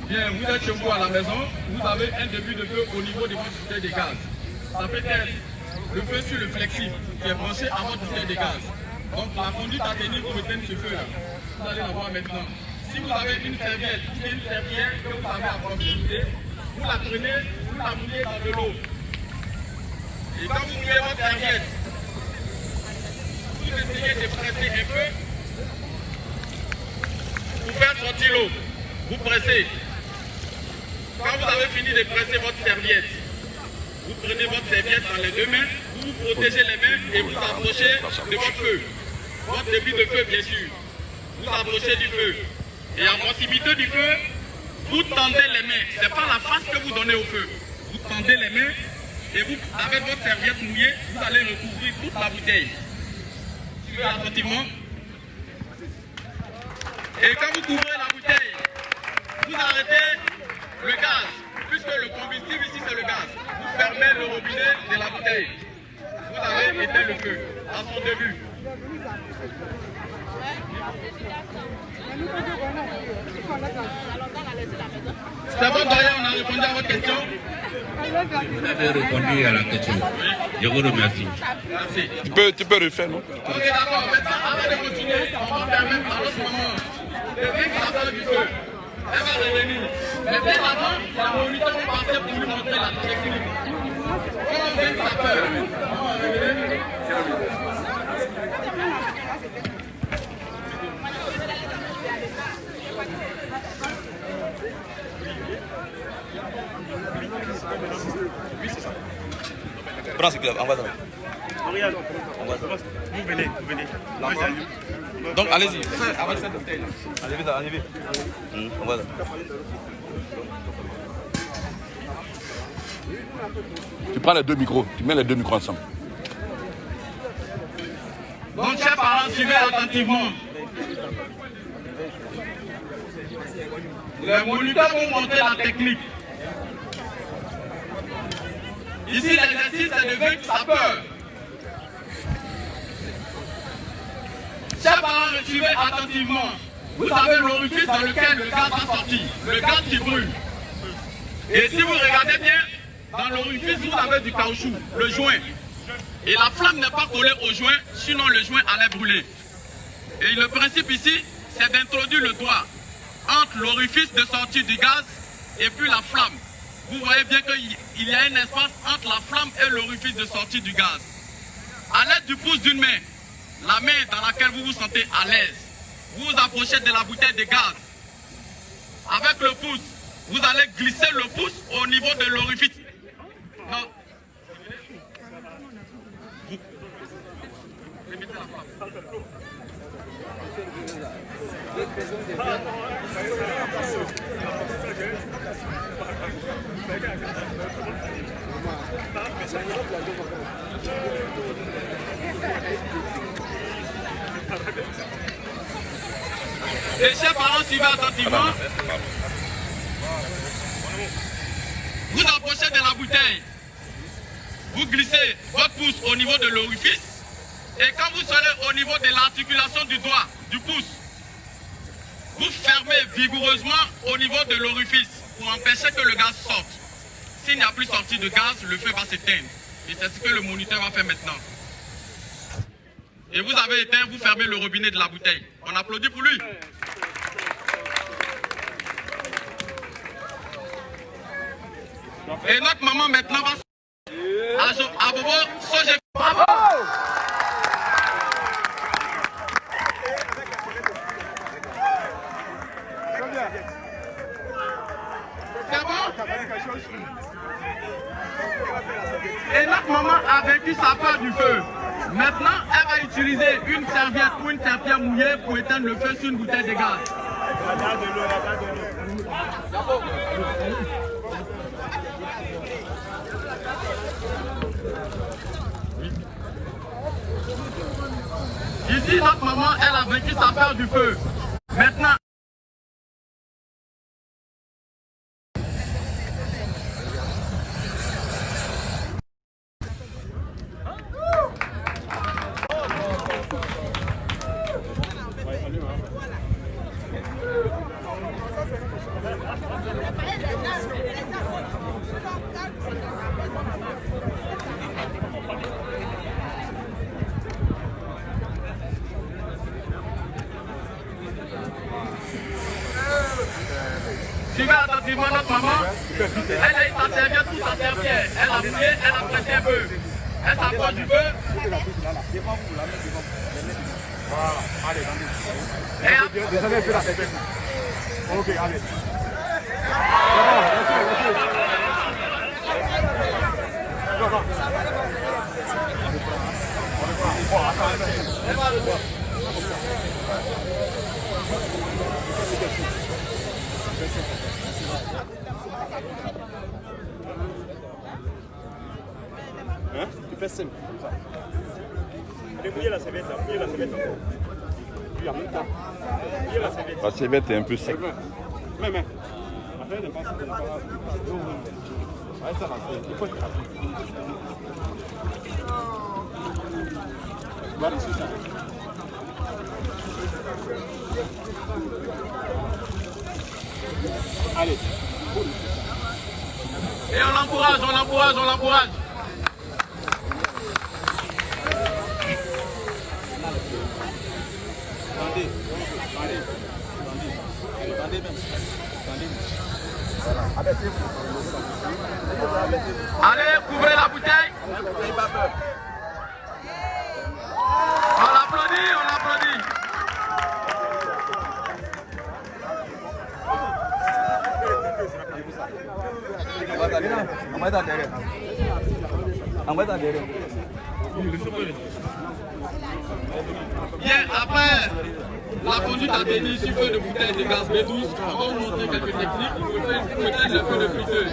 Bien, vous êtes chez vous à la maison, vous avez un début de feu au niveau de votre bouteille de gaz. Ça peut être le feu sur le flexible qui est branché à votre bouteille de gaz. Donc la conduite à tenir pour éteindre ce feu-là, vous allez la voir maintenant. Si vous avez une serviette ou une serviette que vous avez à proximité, vous la prenez, vous la mouillez dans de l'eau. Et quand vous mouillez votre serviette, vous essayez de presser un peu pour faire sortir l'eau. Vous pressez. Quand vous avez fini de presser votre serviette, vous prenez votre serviette dans les deux mains, vous vous protégez les mains et vous approchez de votre feu. Votre début de feu, bien sûr. Vous approchez du feu. Et à proximité du feu, vous tendez les mains. Ce n'est pas la face que vous donnez au feu. Vous tendez les mains et vous, avec votre serviette mouillée, vous allez recouvrir toute la bouteille. Suivez attentivement. Et quand vous couvrez la bouteille, vous arrêtez le gaz. Puisque le combustible ici c'est le gaz. Vous fermez le robinet de la bouteille. Vous avez éteint le feu à son début. C'est bon, Doyen, on a répondu à votre question. Vous avez répondu à la question. Je vous remercie. Merci. Tu peux refaire, non? Ok, d'accord. Maintenant, avant de continuer, on va permettre à l'autre moment de vaincre la peur du feu. Elle va revenir. Mais bien avant, la moniteur va passer pour lui montrer la technique. Comment vaincre sa peur? On va revenir. Oui, c'est ça. Prends ce qu'il y a, envoie ça. Regarde, vous venez. Donc allez-y, avec cette bouteille là. Allez vite. Envoie ça. Tu prends les deux micros, tu mets les deux micros ensemble. Donc, chers parents, suivez attentivement. Les moniteurs vont montrer la technique. Ici, l'exercice est de vaincre sa peur. Chers parents, suivez attentivement. Vous avez l'orifice dans lequel le gaz va sortir, le gaz qui brûle. Et si vous regardez bien, dans l'orifice, vous avez du caoutchouc, le joint. Et la flamme n'est pas collée au joint, sinon le joint allait brûler. Et le principe ici, c'est d'introduire le doigt entre l'orifice de sortie du gaz et puis la flamme. Vous voyez bien qu'il y a un espace entre la flamme et l'orifice de sortie du gaz. À l'aide du pouce d'une main, la main dans laquelle vous vous sentez à l'aise, vous vous approchez de la bouteille de gaz. Avec le pouce, vous allez glisser le pouce au niveau de l'orifice. Non. Les chers parents, suivez attentivement. Vous approchez de la bouteille. Vous glissez votre pouce au niveau de l'orifice. Et quand vous serez au niveau de l'articulation du doigt, du pouce, vous fermez vigoureusement au niveau de l'orifice pour empêcher que le gaz sorte. S'il n'y a plus sorti de gaz, le feu va s'éteindre. Et c'est ce que le moniteur va faire maintenant. Et vous avez éteint, vous fermez le robinet de la bouteille. On applaudit pour lui. Et notre maman maintenant va à Bobo, Soje. Bravo! C'est bon? Et notre maman a vaincu sa peur du feu. Maintenant, elle va utiliser une serviette ou une serpillère mouillée pour éteindre le feu sur une bouteille de gaz. Ici, notre maman, elle a vaincu sa peur du feu. Maintenant, Suivez attentivement notre maman. Elle a eu sa serviette sous sa serviette. Elle a mouillé, elle a pressé un peu. Elle s'approche du feu. Descendez un peu la serviette. Ok, allez. Hein? Tu fais simple. Allez, mouillez la serviette là, mouillez la serviette encore. Oui, en même temps. Mouillez la serviette. La serviette est un peu sec. Même, hein. Après, ne pense pas. Ouais, ça va, il faut être rapide. Voilà, c'est ça. Allez. Et on l'encourage, on l'encourage, on l'encourage. Allez, couvrez la bouteille. On l'applaudit, on l'applaudit. Bien, après la conduite à tenir sur feu de bouteille de gaz B12, on va vous montrer quelques techniques pour éteindre le feu de friteuse.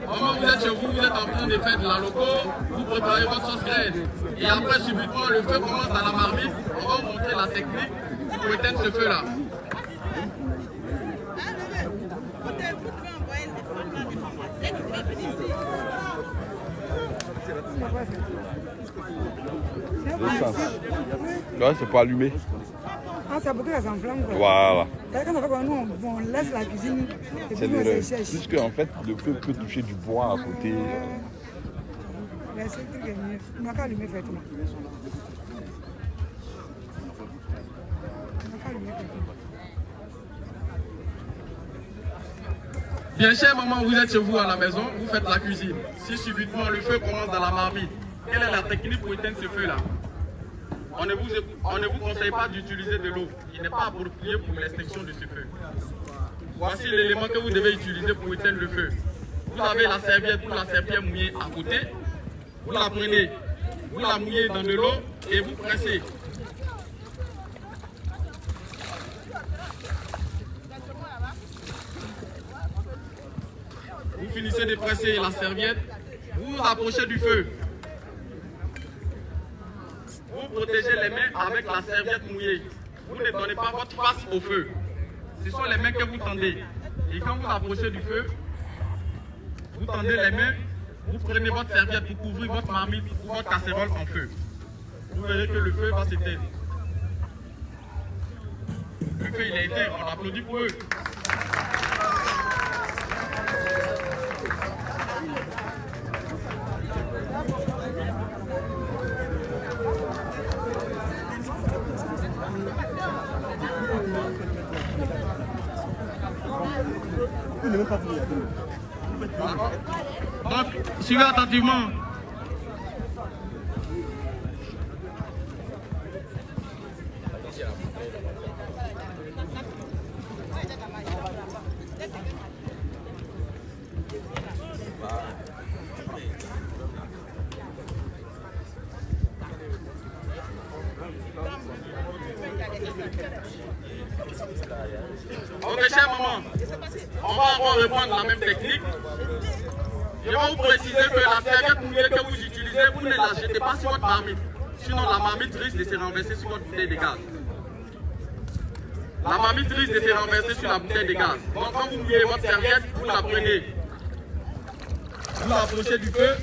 Au moment où vous êtes chez vous, vous êtes en train de faire de la loco, vous préparez votre sauce graine. Et après, subitement, le feu commence dans la marmite. On va vous montrer la technique pour éteindre ce feu-là. Là, c'est pas allumé. Ah, ça beaucoup, ça s'enflamme. Voilà. Quand on laisse la cuisine, et puis on se cherche. Puisque en fait, le feu peut toucher du bois à côté. C'est le truc est mieux. On n'a qu'à allumer effectivement. Bien, cher maman, vous êtes chez vous à la maison, vous faites la cuisine. Si subitement le feu commence dans la marmite, quelle est la technique pour éteindre ce feu-là? On ne vous conseille pas d'utiliser de l'eau. Il n'est pas approprié pour l'extinction de ce feu. Voici l'élément que vous devez utiliser pour éteindre le feu. Vous avez la serviette ou la serpillère mouillée à côté. Vous la prenez, vous la mouillez dans de l'eau et vous pressez. Vous finissez de presser la serviette, vous vous approchez du feu. Vous protégez les mains avec la serviette mouillée. Vous ne donnez pas votre face au feu. Ce sont les mains que vous tendez. Et quand vous approchez du feu, vous tendez les mains, vous prenez votre serviette pour couvrir votre marmite ou votre casserole en feu. Vous verrez que le feu va s'éteindre. Le feu il est éteint, on applaudit pour eux. Donc, suivez attentivement. Ok, chère maman, on va encore reprendre la même technique. Je vais vous préciser que la serviette mouillée que vous utilisez, vous ne la jetez pas sur votre marmite. Sinon, la marmite risque de se renverser sur votre bouteille de gaz. La marmite risque de se renverser sur la bouteille de gaz. Donc, quand vous mouillez votre serviette, vous la prenez. Vous approchez du feu.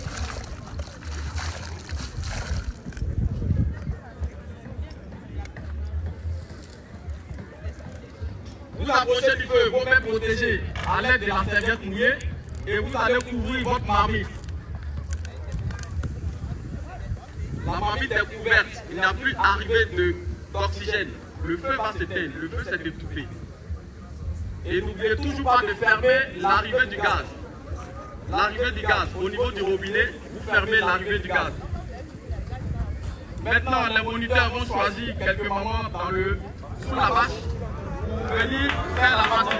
vous approchez du feu, vos mains protégées à l'aide de la serviette mouillée et vous allez couvrir votre marmite. La marmite est couverte, il n'y a plus d'arrivée d'oxygène. Le feu va s'éteindre, le feu s'est étouffé. Et n'oubliez toujours pas de fermer l'arrivée du gaz. L'arrivée du gaz, au niveau du robinet, vous fermez l'arrivée du gaz. Maintenant, les moniteurs vont choisir quelques moments sous la bâche pour venir faire la partie.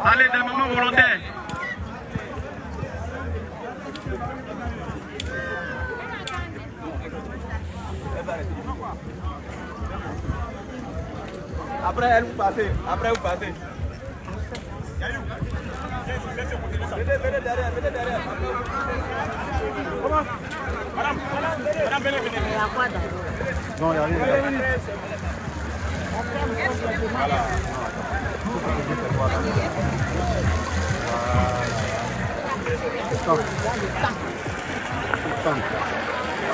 Allez, des moments volontaires. Après, elle vous passez. Après, vous passez. Venez derrière, venez derrière. Comment? Madame, venez. Non, il n'y a rien. Voilà.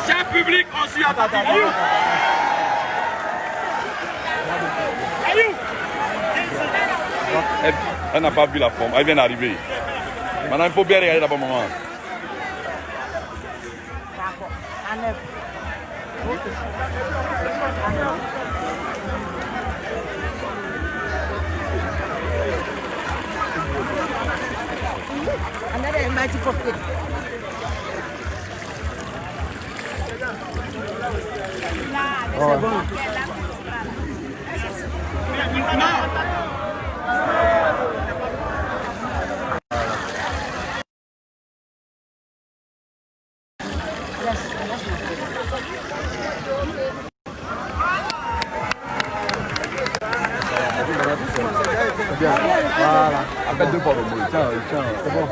Cher public, on suit attentivement. Elle n'a pas vu la forme, elle vient d'arriver. Maintenant, il faut bien regarder d'abord, maman. C'est bon. Bien. Voilà. Appelle deux fois le mot. Tiens, c'est bon.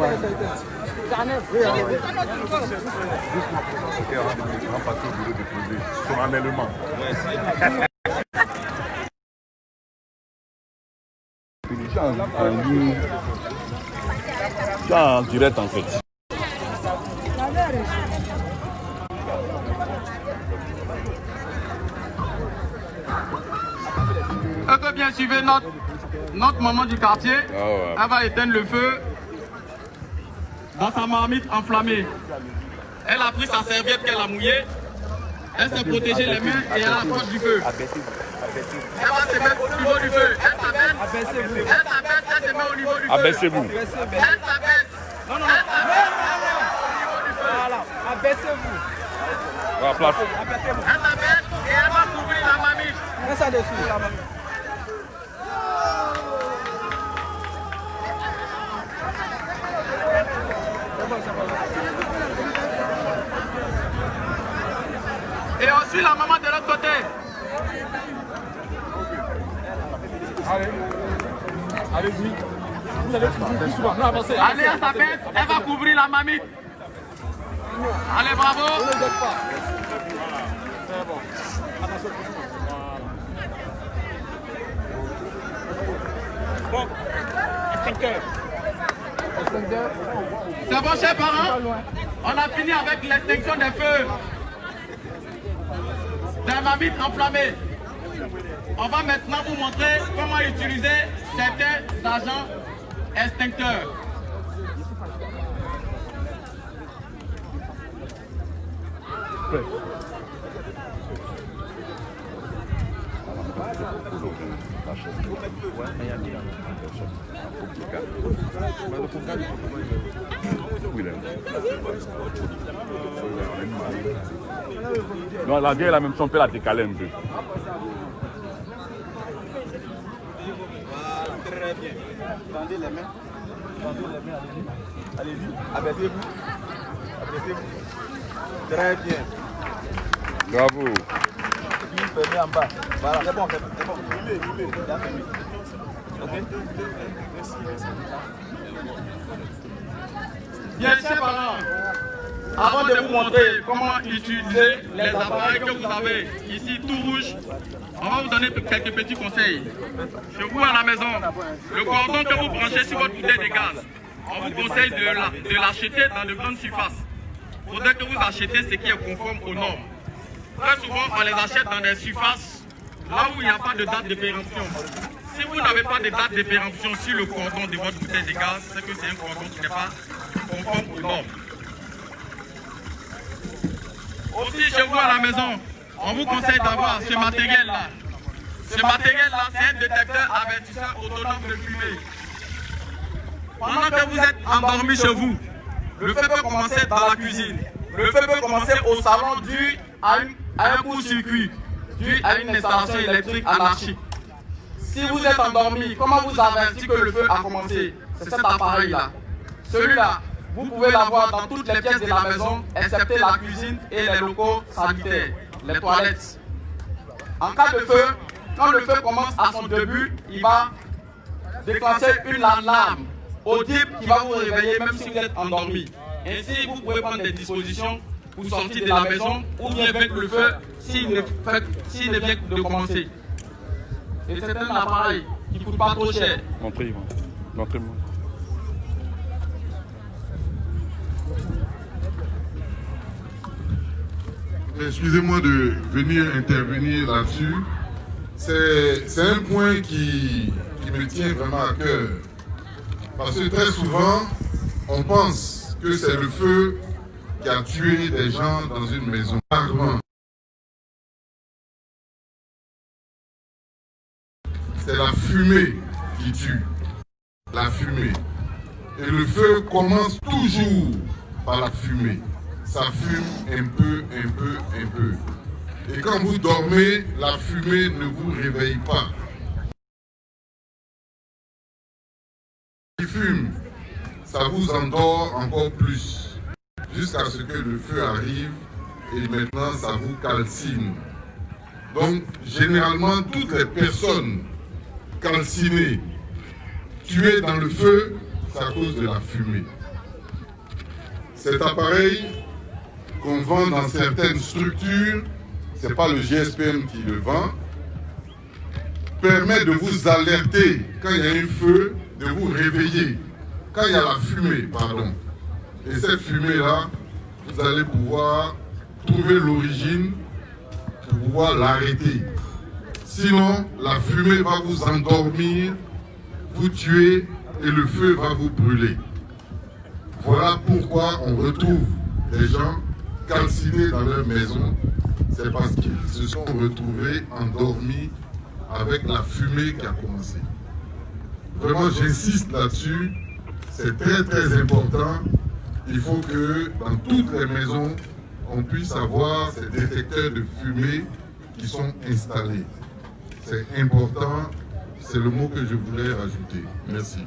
Ouais. On va passer au bureau de poser solennellement. Tu es en direct en fait. On peut bien suivre notre maman du quartier. Elle va éteindre le feu dans sa marmite enflammée. Elle a pris sa serviette qu'elle a mouillée. Elle s'est protégée les mains et elle approche du feu. Elle va se mettre au niveau du feu. Elle s'abaisse. Elle se met au niveau du feu. Abaissez-vous. Elle s'abaisse. Non. Elle s'abaisse. Au niveau du feu. Voilà, abaissez-vous. Voilà, place. Elle s'abaisse et elle va couvrir la marmite. Mets ça dessus, la marmite. Et aussi la maman de l'autre côté. Allez-y. Vous allez plus souvent. Non, avancez. Allez, elle s'abaisse, elle va couvrir la marmite. Allez, bravo. Ne le jette pas. C'est bon. Attention. Bon, extincteur. C'est bon, chers parents. On a fini avec l'extinction des feux. Des marmites enflammées. On va maintenant vous montrer comment utiliser certains agents extincteurs. Non, la vieille, elle a même son père, la décalé un peu. Très bien. Tendez les mains. Allez-y. Abaissez-vous. Très bien. Bravo. Puis fermez en bas. Voilà, c'est bon. Il a fermé. Ok. Merci. Bien, chers parents, avant de vous montrer comment utiliser les appareils que vous avez ici tout rouge, on va vous donner quelques petits conseils. Chez vous à la maison, le cordon que vous branchez sur votre bouteille de gaz, on vous conseille de l'acheter dans de grandes surfaces. Il faudrait que vous achetiez ce qui est conforme aux normes. Très souvent, on les achète dans des surfaces là où il n'y a pas de date de péremption. Si vous n'avez pas de date de péremption sur le cordon de votre bouteille de gaz, c'est que c'est un cordon qui n'est pas conforme aux normes. Aussi, chez vous à la maison, on vous conseille d'avoir ce matériel-là. Ce matériel-là, c'est un détecteur avertisseur autonome de fumée. Pendant que vous êtes endormi chez vous, le feu peut commencer dans la cuisine. Le feu peut commencer au salon dû à un court-circuit, dû à une installation électrique anarchique. Si vous êtes endormi, comment vous avertir que le feu a commencé? C'est cet appareil-là. Celui-là, vous pouvez l'avoir dans toutes les pièces de la maison, excepté la cuisine et les locaux sanitaires, les toilettes. En cas de feu, quand le feu commence à son début, il va déclencher une alarme audible qui va vous réveiller même si vous êtes endormi. Ainsi, vous pouvez prendre des dispositions pour sortir de la maison ou bien vaincre le feu s'il ne vient de commencer. Et c'est un appareil qui ne coûte pas trop cher. Montrez-moi. Excusez-moi de venir intervenir là-dessus. C'est un point qui me tient vraiment à cœur. Parce que très souvent, on pense que c'est le feu qui a tué des gens dans une maison. C'est la fumée qui tue. La fumée. Et le feu commence toujours par la fumée. Ça fume un peu. Et quand vous dormez, la fumée ne vous réveille pas. Il fume, ça vous endort encore plus, jusqu'à ce que le feu arrive et maintenant ça vous calcine. Donc, généralement, toutes les personnes calcinées, tuées dans le feu, c'est à cause de la fumée. Cet appareil qu'on vend dans certaines structures, ce n'est pas le GSPM qui le vend, permet de vous alerter quand il y a un feu, de vous réveiller. Quand il y a la fumée, pardon. Et cette fumée-là, vous allez pouvoir trouver l'origine pour pouvoir l'arrêter. Sinon, la fumée va vous endormir, vous tuer et le feu va vous brûler. Voilà pourquoi on retrouve des gens calcinés dans leur maison. C'est parce qu'ils se sont retrouvés endormis avec la fumée qui a commencé. Vraiment, j'insiste là-dessus. C'est très important. Il faut que dans toutes les maisons, on puisse avoir ces détecteurs de fumée qui sont installés. C'est important. C'est le mot que je voulais rajouter. Merci.